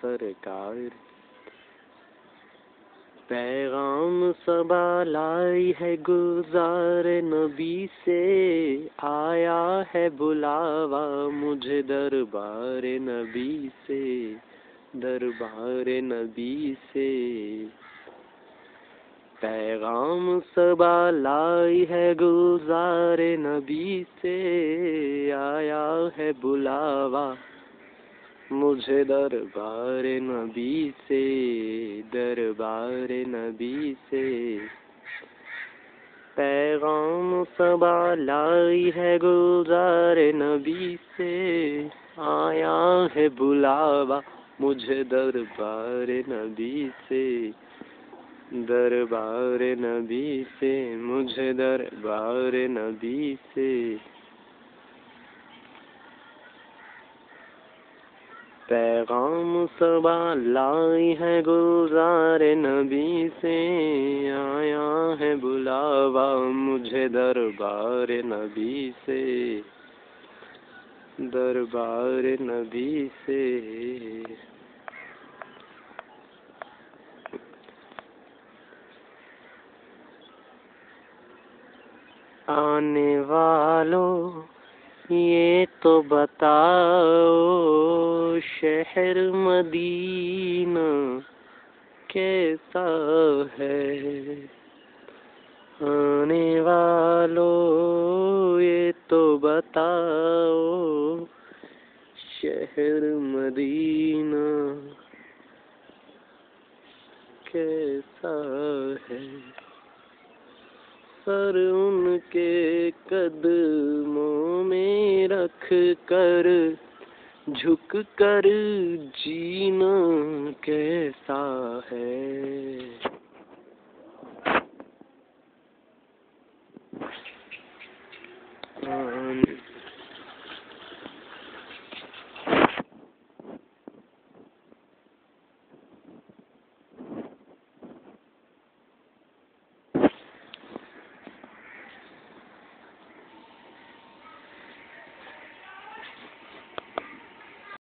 سرکار پیغام صبا لائی ہے گلزار نبی سے آیا ہے بلاوا مجھے دربار نبی سے دربار نبی سے پیغام صبا لائی ہے گلزار نبی سے آیا ہے بلاوا مجھے دربار نبی سے دربار نبی سے پیغام صبا لائی ہے گلزار نبی سے آیا ہے بلاوا مجھے دربار نبی سے دربار نبی سے مجھے دربار نبی سے پیغام صبا لائی ہے گلزار نبی سے آیا ہے بلاوا مجھے دربار نبی سے دربار نبی سے آنے والوں یہ تو بتاؤ شہر مدینہ کیسا ہے آنے والوں یہ تو بتاؤ شہر مدینہ کیسا ہے سر ان کے قدموں میں رکھ کر جھک کر جینا کیسا ہے